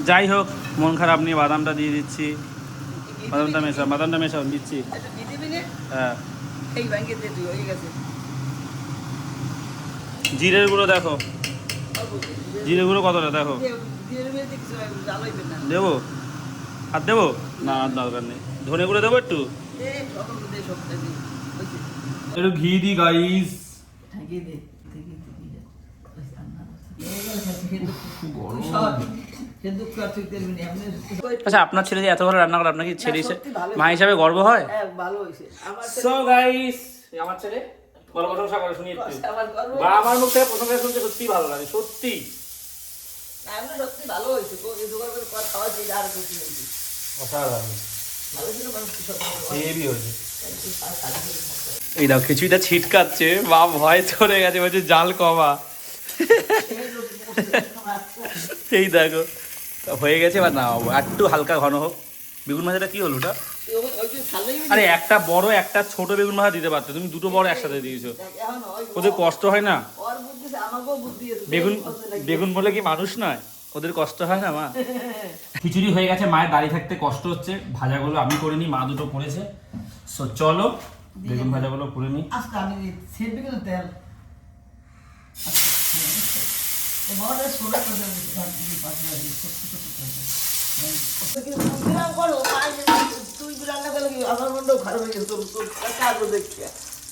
যাই হোক, মন খারাপ নিয়ে বাদামটা দিয়ে দিচ্ছি। বাদামটা মেশাও দিচ্ছি। হ্যাঁ, জিরের গুঁড়ো দেখো, জিরে গুঁড়ো কতটা দেখো। দেবো আর দেবো না, আর দরকার নেই। ধনে গুঁড়ো দেবো একটু, একটু ঘি দি গাইস। আচ্ছা, আপনার ছেলে যে এত ভালো রান্না করে, আপনার কি ছেলে মা হিসাবে গর্ব হয়? সো গাইস, আমার ছেলে বড় প্রশংসা করে, শুনি একটু। আমার মুখ থেকে প্রশংসা শুনতে সত্যি ভালো লাগে, সত্যি। এই দাও খিচুড়িটা ছিটকাচ্ছে, মা ভয় চলে গেছে, বলছে জাল কমা। এই দেখো হয়ে গেছে, এবার না একটু হালকা ঘন হোক। বেগুন ভাজাটা কি হলো ওটা? আরে একটা বড় একটা ছোট বেগুন ভাজা দিতে পারতো, তুমি দুটো বড় একসাথে দিয়েছো। ওদের কষ্ট হয় না? বেগুন বেগুন বলে কি মানুষ নয়? ওদের কষ্ট হয় না মা? খিচুড়ি হয়ে গেছে, মায়ের দাঁড়িয়ে থাকতে কষ্ট হচ্ছে। ভাজাগুলো আমি করে নি, মা দুটো করেছে। সো চলো বেগুন ভাজাগুলো করে নি।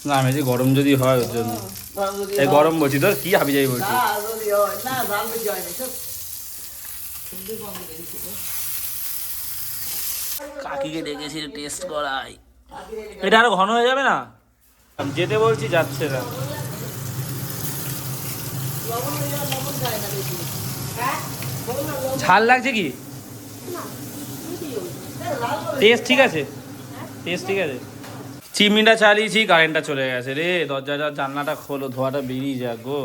না আমি যে গরম যদি হয় ওর জন্য এই গরম বলছি, তোর কি হাবি যাই বলছি। কাকিকে ডেকেছি টেস্ট করাই, এটা আরো ঘন হয়ে যাবে না? যেতে বলছি যাচ্ছে না। ঝাল লাগছে কি? টেস্ট ঠিক আছে, টেস্ট ঠিক আছে। চিমনিটা চালিয়েছি, কারেন্টটা চলে গেছে রে। দরজা জানলাটা খোলো, ধোয়াটা বেরিয়ে যাক গো,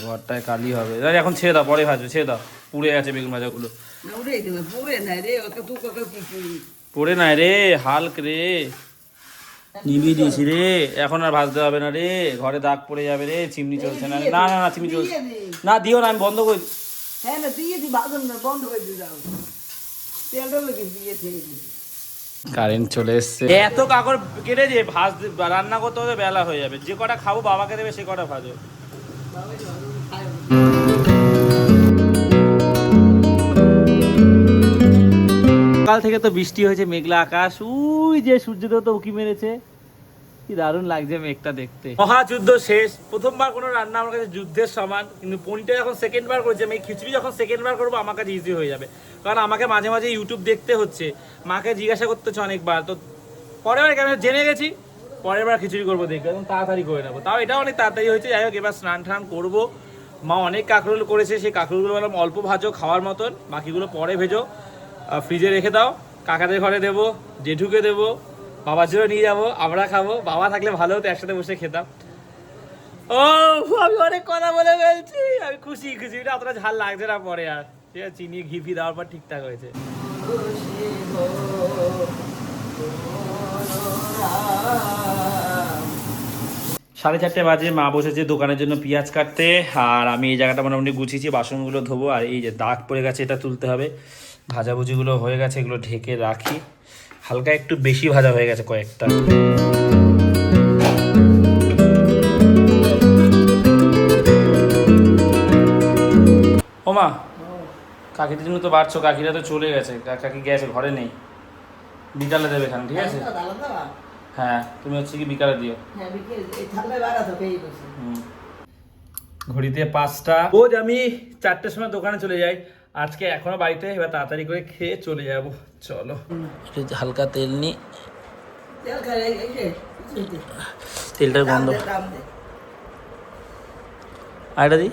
ঘরটায় কালি হবে। এখন ছেড়ে দাও, পরে ভাজবে, ছেড়ে দাও। পুড়ে গেছে বেগুন ভাজাগুলো। পড়ে নাই রে, হালক রে, নিভিয়ে দিয়েছি রে। এখন আর ভাজতে হবে না রে, ঘরে দাগ পড়ে যাবে রে। চিমনি চলছে না, না না না চিমনি চলছে না, দিও না, আমি বন্ধ করে। কারেন্ট চলে এসছে। এত কাকড় কেটে যে রান্না করতে হতে বেলা হয়ে যাবে। যে কটা খাবো বাবাকে দেবে, সে কটা ভাজো। সকাল থেকে তো বৃষ্টি হয়েছে, মেঘলা আকাশ, ওই যে সূর্যদেবতা উঁকি মেরেছে, কি দারুণ লাগছে মেঘটা দেখতে। মহাযুদ্ধ শেষ। প্রথমবার কোনো রান্না আমার কাছে যুদ্ধের সমান, কিন্তু পনিরটা যখন সেকেন্ড বার করেছি, আমি খিচুড়ি যখন সেকেন্ড বার করবো আমার কাছে ইজি হয়ে যাবে। কারণ আমাকে মাঝে মাঝে ইউটিউব দেখতে হচ্ছে, মাকে জিজ্ঞাসা করতে হচ্ছে অনেকবার। তো পরের বার কেন জেনে গেছি, পরের বার খিচুড়ি করবো দেখবে, এবং তাড়াতাড়ি করে নেবো। তাও এটা অনেক তাড়াতাড়ি হয়েছে। যাই হোক, এবার স্নান টান করবো। মা অনেক কাঁকরোল করেছে, সেই কাঁকরোলগুলো বললাম অল্প ভাজো খাওয়ার মতন, বাকিগুলো পরে ভেজো, ফ্রিজে রেখে দাও। কাকাদের ঘরে দেবো, জেঠুকে দেবো, বাবার জন্য নিয়ে যাবো, আমরা খাবো। বাবা থাকলে ভালো হতো, একসাথে বসে খেতাম। ও আমি অনেক কথা বলে ফেলছি, আমি খুশি। খিচুড়িটা অতটা ঝাল লাগছে না পরে আর, ঠিক আছে। চিনি ঘি ফি দেওয়ার পর ঠিকঠাক হয়েছে। 4:30 বাজে, মা বসেছে দোকানের জন্য পেঁয়াজ কাটতে, আর আমি এই জায়গাটা মোটামুটি গুছিয়েছি, বাসনগুলো ধোবো। আর এই যে দাগ পড়ে গেছে, এটা তুলতে হবে। ভাজাভুজিগুলো হয়ে গেছে, এগুলো ঢেকে রাখি। হালকা একটু বেশি ভাজা হয়ে গেছে কয়েকটা। ও মা, কাকিদের জন্য তো বাড়ছো, কাকিরা তো চলে গেছে, কাকি গেছে, ঘরে নেই। বিকালে দেবে এখানে, ঠিক আছে? হ্যাঁ, তুমি হচ্ছে কি বিকালে দিও। ঘড়িতে 5টা। রোজ আমি 4টের সময় দোকানে চলে যাই, আজকে এখনো বাড়িতে। এবার তাড়াতাড়ি করে খেয়ে চলে যাব। চলো হালকা তেল নি, তেলটার গন্ধ। আরেকটা দিই,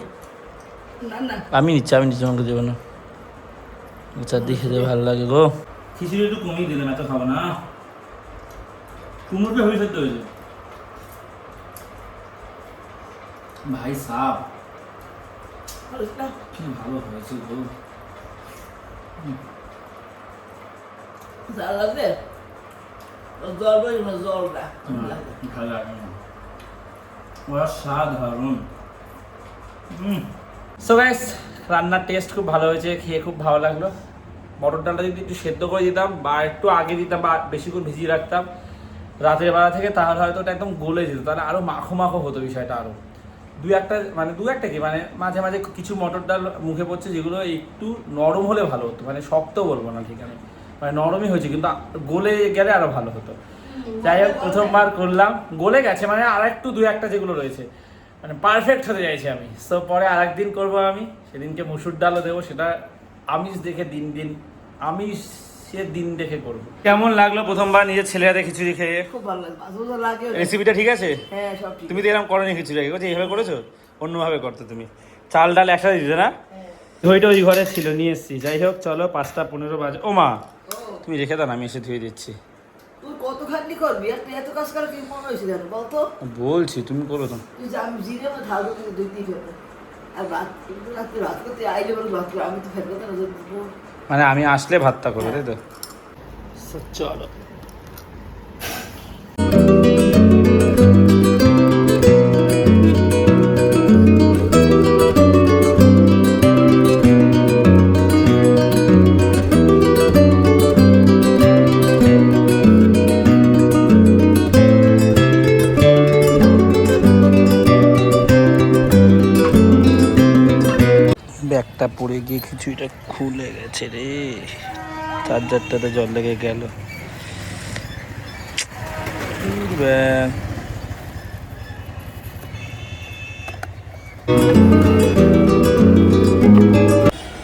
আমি নিচ্ছি আমাকে দেবো না। চারদিকে খেতে ভালো লাগে গো। খিচুড়ি একটু কমিয়ে দিলাম, এত খাবো না। কুমড়োটা হয়ে সেদ্ধ হয়েছে ভাই সাব, ভালো হয়েছে গো। ভালো লাগে না, ওরা সাধারণ। সো গাইস, রান্নার টেস্ট খুব ভালো হয়েছে, খেয়ে খুব ভালো লাগলো। মটর ডালটা যদি একটু সেদ্ধ করে দিতাম বা একটু আগে দিতাম বা বেশিক্ষণ ভিজিয়ে রাখতাম রাতের বেলা থেকে, তাহলে হয়তো ওটা একদম গলে যেত, তাহলে আরও মাখো মাখো হতো বিষয়টা। আরও দু একটা কি মানে মাঝে মাঝে কিছু মটর ডাল মুখে পড়ছে যেগুলো একটু নরম হলে ভালো হতো, মানে শক্ত বলবো না ঠিক আছে, মানে নরমই হয়েছে কিন্তু গলে গেলে আরও ভালো হতো। যাই হোক প্রথমবার করলাম, গলে গেছে, মানে আর একটু দু একটা যেগুলো রয়েছে মানে পারফেক্ট হতে চাইছি আমি। সো পরে আর একদিন করবো আমি, সেদিনকে মুসুর ডালও দেবো, সেটা আমিষ দেখে দিন দেখে করবো। কেমন লাগলো প্রথমবার নিজের ছেলে হাতে খিচুড়ি খেয়ে? খুব ভালো লাগে। রেসিপিটা ঠিক আছে? হ্যাঁ সব ঠিক। তুমি তো এরকম করোনি খিচুড়ি আগে, বলছি এইভাবে করেছো? অন্যভাবে করতে তুমি, চাল ডাল একসাথে দিতে না? দইটা ওই ঘরে ছিল, নিয়ে এসেছি। যাই হোক চলো 5:15 বাজে। ও মা তুমি রেখে দাও, আমি এসে ধুয়ে দিচ্ছি। তুই কতখানি করবি? এত কাজ করে কি মনে হয়েছে জানো বলতো? বলছি তুমি করো তো। তুই যে আমি জিরে মধ্যে ঢাল করে দুই তিন ফেলবো আর রাত করতে আইলে বলে ভাত করে আমি তো ফেলবো না। মানে আমি আসলে ভাতটা করবে তাই তো? চলো ব্যাগটা পড়ে গিয়ে খিচুড়িটা খুলে গেছে রে, চার্জারটাতে জল লেগে গেল।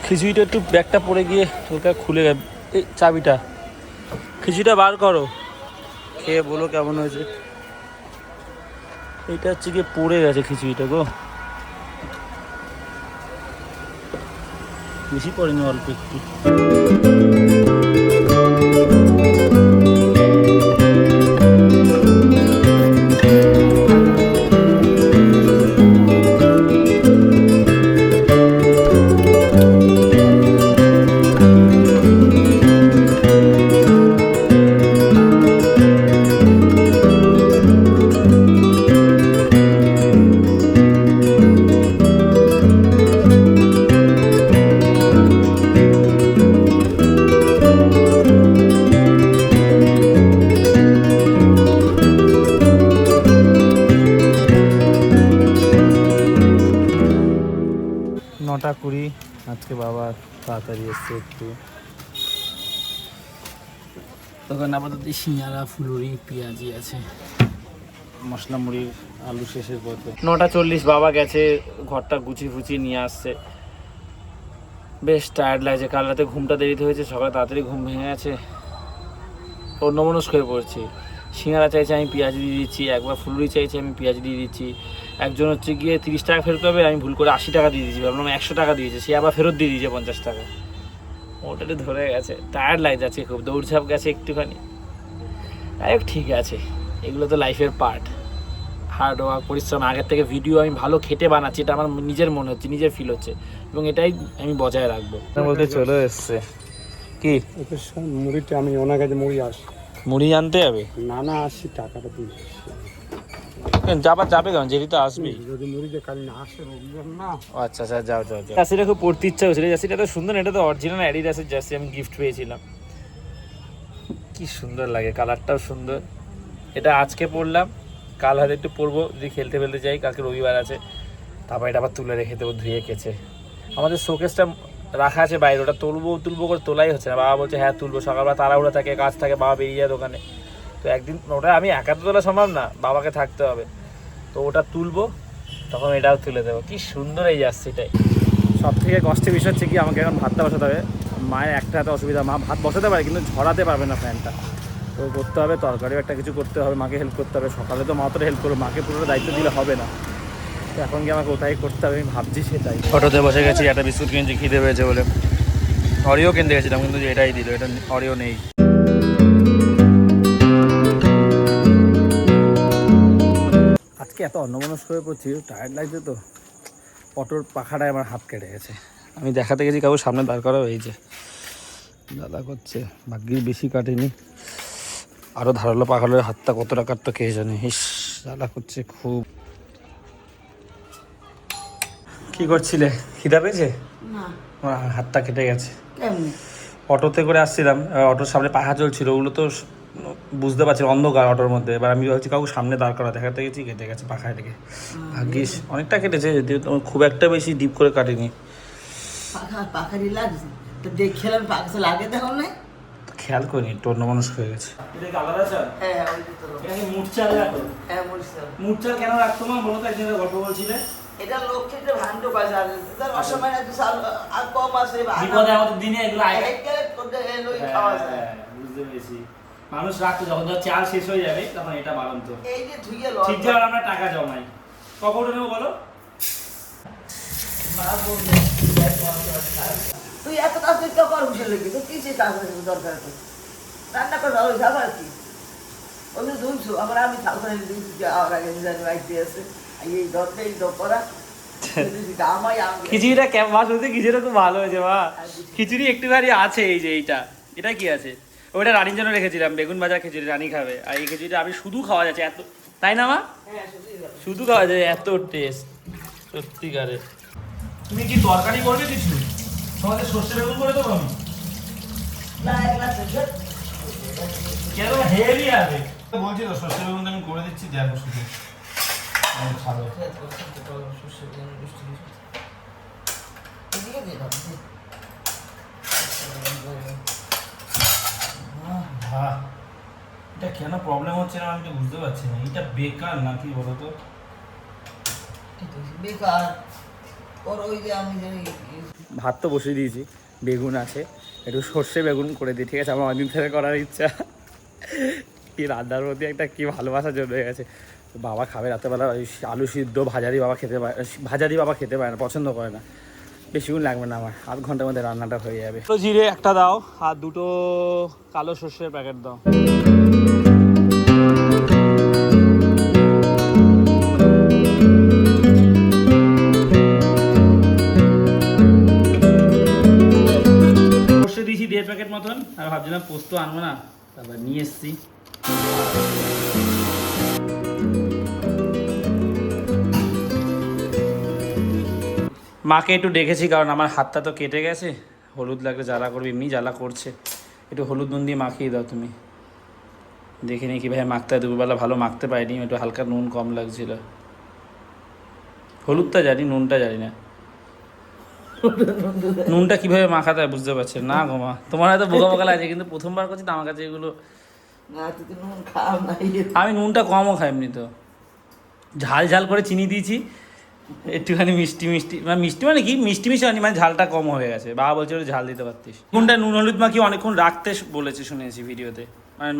খিচুড়িটা একটু ব্যাগটা পড়ে গিয়ে হালকা খুলে গেল। এই চাবিটা, খিচুড়িটা বার করো, খেয়ে বলো কেমন হয়েছে। এটা হচ্ছে গিয়ে পড়ে গেছে খিচুড়িটা গো, বেশি পড়েনি, অল্প একটু। নটা 20, আজকে বাবা তাড়াতাড়ি এসছে একটু। তখন আপাতত সিঙ্গারা, ফুলুরি, পেঁয়াজি আছে, মশলা মুড়ি, আলু শেষের পথে। 9:40 বাবা গেছে, ঘরটা গুছিয়ে ফুচিয়ে নিয়ে আসছে। বেশ টায়ার্ড লাগছে, কাল রাতে ঘুমটা দেরিতে হয়েছে, সকালে তাড়াতাড়ি ঘুম ভেঙে গেছে, অন্যমনস্ক হয়ে পড়ছি। সিঙ্গারা চাইছে আমি পেঁয়াজ দিয়ে দিচ্ছি, একবার ফুলুরি চাইছে আমি পেঁয়াজ দিয়ে দিচ্ছি। একজন হচ্ছে গিয়ে 30 টাকা ফেরত পাবে, আমি ভুল করে 80 টাকা দিয়ে দিয়েছি, ভাবলাম 100 টাকা দিয়েছে, সে আবার ফেরত দিয়ে দিয়েছে 50 টাকা। ওটাতে ধরে গেছে, টায়ার্ড লাগে যাচ্ছে খুব, দৌড়ঝাঁপ গেছে একটুখানি। যাই হোক ঠিক আছে, এগুলো তো লাইফের পার্ট, হার্ড ওয়ার্ক, পরিশ্রম। আগের থেকে ভিডিও আমি ভালো খেটে বানাচ্ছি, এটা আমার নিজের মনে হচ্ছে, নিজের ফিল হচ্ছে, এবং এটাই আমি বজায় রাখবো। বলতে চলে এসছে কি মুড়িটা আমি ওনার কাছে মুড়ি আনতে হবে? না আসছি টাকাটা দিয়ে যাবে কেন, যেহেতু আসবি। যদি মুড়িটা কাল না আসে রবিবার না। আচ্ছা যাও। জার্সিটা খুব পড়তে ইচ্ছা হয়েছিল, জার্সিটা তো সুন্দর, এটা তো অরিজিনাল অ্যাডিডাসের জার্সি, আমি গিফট পেয়েছিলাম। কি সুন্দর লাগে, কালারটাও সুন্দর। এটা আজকে পরলাম, কাল হয়তো একটু পরবো যদি খেলতে যাই, কালকে রবিবার আছে, তারপর এটা আবার তুলে রেখে দেবো ধুয়ে কেচে। আমাদের শোকেসটা রাখা আছে বাইরে, ওটা তুলবো করে তোলাই হচ্ছে না। বাবা বলছে হ্যাঁ তুলবো, সকালবেলা তাড়াহুড়া থাকে, কাজ থাকে, বাবা বেরিয়ে যায় দোকানে, তো একদিন ওটা আমি একা তো তোলা সম্ভব না, বাবাকে থাকতে হবে, তো ওটা তুলবো, তখন এটাও তুলে দেবো। কি সুন্দর এই জার্সিটাই। সব থেকে কষ্টের বিষয় হচ্ছে কি, আমাকে এখন ভাতটা বসাতে হবে। মায়ের একটা হাতে অসুবিধা, মা ভাত বসাতে পারে কিন্তু ঝরাতে পারবে না ফ্যানটা, তো করতে হবে, তরকারিও একটা কিছু করতে হবে, মাকে হেল্প করতে হবে। সকালে তো মা তো হেল্প করবো, মাকে পুরো দায়িত্ব দিলে হবে না, তো এখন কি আমাকে ওটাই করতে হবে, আমি ভাবছি সেটাই। অটোতে বসে গেছি, একটা বিস্কুট কিনছি খিদে পেয়েছে বলে, অরিও কিনতে গেছিলাম কিন্তু এটাই দিল, এটা অরিও নেই। আজকে এত অন্যমনস্ক হয়ে পড়ছি, টায়ার্ড লাগছে তো, অটোর পাখাটায় আমার হাত কেটে গেছে। আমি দেখাতে গেছি কাউকে, সামনে দাঁড় করা হয়েছে, দাদা করছে, ভাগ্যিস বেশি কাটেনি, আরও ধারালো পাখালো, হাতটা কত টাকার তো কে জানে। ইস দাদা করছে খুব। কি করছিলে? খিদা পেয়েছে? না আমার হাতটা কেটে গেছে। কেমনি অটোতে করে আসছিলাম, অটোর সামনে পাখা চলছিল, ওগুলো তো বুঝতে পারছি অন্ধকার অটোর মধ্যে। এবার আমি ভাবছি কাউকে সামনে দাঁড় করা, দেখাতে গেছি কেটে গেছে পাখায় লেগে। ভাগ্যিস অনেকটা কেটেছে, যদিও তোমার খুব একটা বেশি ডিপ করে কাটেনি। পাখারি লাগছে তো দেখছিলাম পাখা লাগে দেখো না। খেয়াল করিনি, একটু অন্য মানুষ হয়ে গেছে। এটা কি আলাদা চাল? হ্যাঁ ওই তো এটা কি মুট চাল রাখো? হ্যাঁ বলছিলাম মুট চাল কেন রাখতো মা বলো তো, একদিন গল্প বলছিলে। এটা লক্ষ্মীতে ভান্ড পাইছে আর তার অসময় একটু সাল আর কম আছে বিপদে আমাদের দিনে এগুলো খাওয়া যায়। বুঝতে পেরেছি। মানুষ রাখতো যখন ধর চাল শেষ হয়ে যাবে তখন এটা বাড়ন্ত। এই যে ধুইয়ে ঠিক যাওয়ার আমরা টাকা জমাই। কখন নেবো বলো? তুই এত কাজ তুই কেউ কর বসে লেগে তো কিসে কাজ দরকার তো রান্না করে ভালো যাবো আর কি ওই যে ধুইছো আবার আমি ঠাকুর দিয়েছি আর আগে জানি বাইতে আছে এই দরকার এই করা খিচুড়িটা কেমন মা? শুনতে খিচুড়িটা খুব ভালো হয়েছে মা। খিচুড়ি একটুখানি আছে, এই যে এইটা, এটা কি আছে? ওইটা রানীর জন্য রেখেছিলাম, বেগুন ভাজা খিচুড়ি, রানী খাবে। আর এই খিচুড়িটা আমি শুধু খাওয়া যাচ্ছে এত, তাই না মা? শুধু খাওয়া যায়, এত টেস্ট সত্যিকারে। তুমি কি তরকারি করবে কিছু? তোমাদের সর্ষে বেগুন করে দেবো আমি? কেন হেভি হবে বলছি তো, সর্ষে বেগুন আমি করে দিচ্ছি, দেখো শুধু খাবে। এটা কেন প্রবলেম হচ্ছে না আমি তো বুঝতে পারছি না। এটা বেকার নাকি বলো তো? বেকার ওর ওই যে আমি ভাত তো বসিয়ে দিয়েছি, বেগুন আছে, একটু সর্ষে বেগুন করে দিই, ঠিক আছে? আমার অনেকদিন থেকে করার ইচ্ছা। কি রান্নার প্রতি একটা কি ভালোবাসা জন্মে গেছে। বাবা খাবে রাতেরবেলা ওই আলু সিদ্ধ, ভাজারি বাবা খেতে পারে, ভাজারি বাবা খেতে পারে না, পছন্দ করে না। বেশিক্ষণ লাগবে না, আমার আধ ঘন্টার মধ্যে রান্নাটা হয়ে যাবে। তো জিরে একটা দাও আর দুটো কালো সর্ষের প্যাকেট দাও। সর্ষে দিয়েছি 1.5 প্যাকেট মতন। আর ভাবছিলাম পোস্ত আনবো না, তারপর নিয়ে এসছি। মাকে একটু ডেকেছি, কারণ আমার হাতটা তো কেটে গেছে, হলুদ লাগলে জ্বালা করবে, এমনি জ্বালা করছে। একটু হলুদ নুন দিয়ে মাখিয়ে দাও তুমি। দেখিনি কীভাবে মাখতে হয়, দুপুরবেলা ভালো মাখতে পারিনি, একটু হালকা নুন কম লাগছিল। হলুদটা জানি, নুনটা জানি না। নুনটা কীভাবে মাখাতে হয় বুঝতে পারছি না গো মা। তোমার হয়তো বোকা বোকা লাগছে, কিন্তু প্রথমবার করছি তো আমার কাছে এগুলো। আমি নুনটা কমও খাই এমনি তো। ঝাল ঝাল করে চিনি দিয়েছি, একটুখানি মিষ্টি মিষ্টি, মানে মিষ্টি মানে কি মিষ্টি মিষ্টি হয়নি, মানে ঝালটা কম হয়ে গেছে। বাবা বলছে ঝাল দিতে পারতিস। নুনটা নুন হলুদ মাখিয়ে অনেকক্ষণ রাখতে বলেছে শুনেছি ভিডিওতে,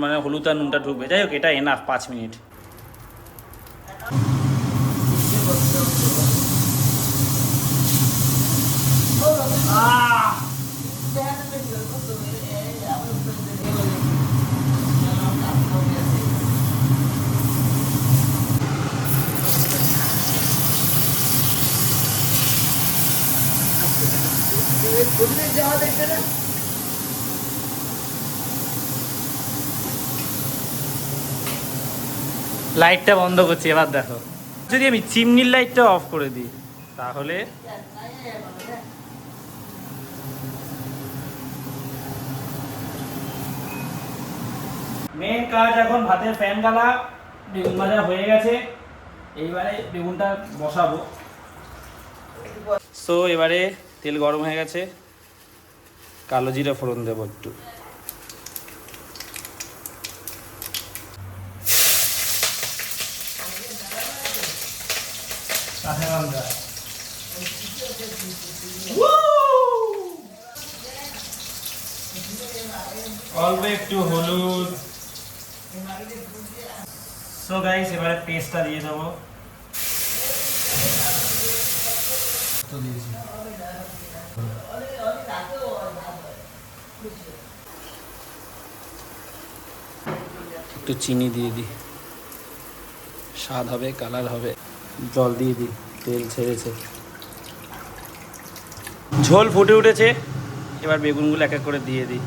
মানে হলুদ আর নুনটা ঢুকবে। যাই হোক, এটা এনাফ 5 মিনিট। যাওয়া দেখবে না লাইটটা বন্ধ করছি, এবার দেখো। যদি আমি চিমনির লাইটটা অফ করে দিই তাহলে মেন কাজ এখন ভাতের ফ্যান গালা। বেগুন ভাজা হয়ে গেছে, এইবারে বেগুনটা বসাবো। সো এবারে তেল গরম হয়ে গেছে, কালো জিরা ফোড়ন দেবো একটু। অল্প একটু হলুদ। সো গাইস, এবারে পেস্টটা দিয়ে দেবো। একটু চিনি দিয়ে দিই, স্বাদ হবে, কালার হবে। জল দিয়ে দিই, তেল ছেড়েছে, ঝোল ফুটে উঠেছে। এবার বেগুনগুলো এক এক করে দিয়ে দিই।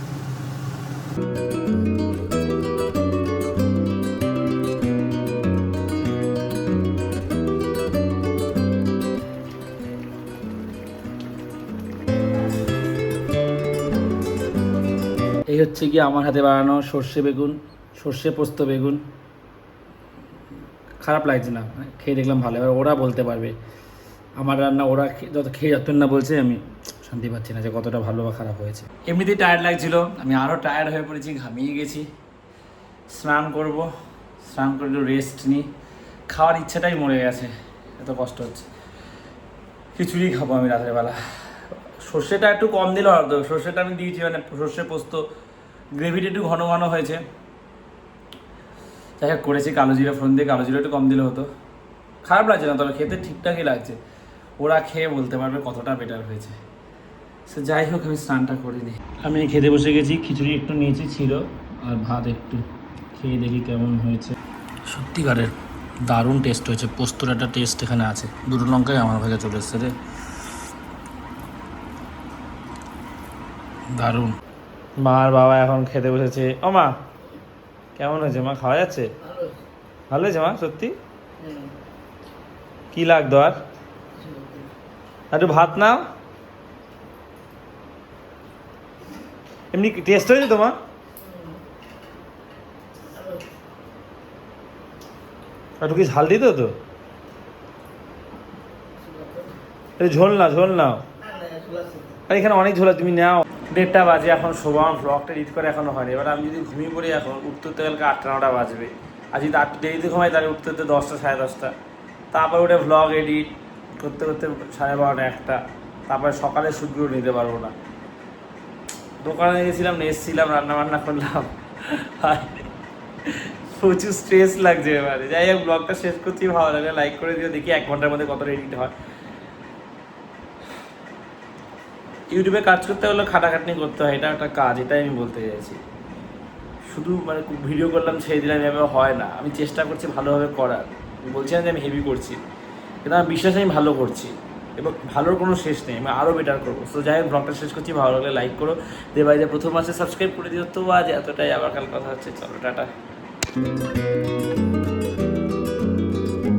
এই হচ্ছে কি আমার হাতে বানানো সর্ষে বেগুন, সর্ষে পোস্ত বেগুন। খারাপ লাগছে না, খেয়ে দেখলাম ভালো। এবার ওরা বলতে পারবে আমার রান্না, ওরা যত খেয়ে যতক্ষণ না বলছে আমি শান্তি পাচ্ছি না যে কতটা ভালো বা খারাপ হয়েছে। এমনিতেই টায়ার্ড লাগছিল, আমি আরও টায়ার্ড হয়ে পড়েছি, ঘামিয়ে গেছি। স্নান করব, স্নান করে একটু রেস্ট নিই। খাওয়ার ইচ্ছাটাই মরে গেছে, এত কষ্ট হচ্ছে। খিচুড়ি খাবো আমি রাতের বেলা। সর্ষেটা একটু কম দিলে হতো, সর্ষেটা আমি দিয়েছি, মানে সর্ষে পোস্ত গ্রেভিটা একটু ঘন ঘন হয়েছে। যাই হোক করেছি, কালো জিরা ফোড়ন দিয়ে, কালো জিরা একটু কম দিলে হতো। খারাপ লাগছে না, তবে খেতে ঠিকঠাকই লাগছে। ওরা খেয়ে বলতে পারবে কতটা বেটার হয়েছে। সে যাই হোক, আমি স্নানটা করিনি। আমি খেতে বসে গেছি, খিচুড়ি একটু নিয়েছি ছিল, আর ভাত একটু। খেয়ে দেখি কেমন হয়েছে। সত্যিকারের দারুণ টেস্ট হয়েছে, পোস্তর একটা টেস্ট এখানে আছে। দুটো লঙ্কাই আমার ভাগে চলে এসছে রে, দারুণ। মা আর বাবা এখন খেতে বসেছে। ও মা, কেমন হয়েছে মা? খাওয়া যাচ্ছে? ভালো হয়েছে মা? সত্যি? কি লাগতো আর একটু ভাত নাও। এমনি টেস্ট হয়েছে তোমার? একটু কি ঝাল দিত তো? ঝোল নাও, ঝোল নাও। আর এখানে অনেক ঝোল আছে, তুমি নাও। 1:30 বাজে এখন, শোভা আমার ব্লগটা এডিট করে এখনো হয়নি। এবার আমি যদি ঘুমিয়ে পড়ি এখন, উঠতে উঠতে কালকে 8-9টা বাজবে। আর যদি 8 দেরিতে ঘুমাই তাহলে উঠতে উঠতে 10টা 10:30। তারপর উঠে ব্লগ এডিট করতে করতে 12:30 1টা। তারপরে সকালে শ্যুটগুলো নিতে পারবো না। দোকানে গেছিলাম, এসেছিলাম, রান্না বান্না করলাম, প্রচুর স্ট্রেস লাগছে এবারে। যাই হোক, ব্লগটা শেষ করছি, ভালো লাগে লাইক করে দিও। দেখি 1 ঘন্টার মধ্যে কতটা এডিট হয়। ইউটিউবে কাজ করতে হলে খাটাখাটনি করতে হয়, এটা একটা কাজ, এটাই আমি বলতে চাইছি। শুধু মানে ভিডিও করলাম ছেড়ে দিলাম এভাবে হয় না। আমি চেষ্টা করছি ভালোভাবে করার, আমি বলছি না যে আমি হেভি করছি, কিন্তু আমার বিশ্বাস আমি ভালো করছি এবং ভালোর কোনো শেষ নেই, আমি আরও বেটার করবো। তো যাই হোক, ব্লগটা শেষ করছি, ভালো লাগলে লাইক করো, যে ভাই যে প্রথম মাসে সাবস্ক্রাইব করে দিও। তো আজ এতটাই, আবার কাল কথা হচ্ছে, চলো টাটা।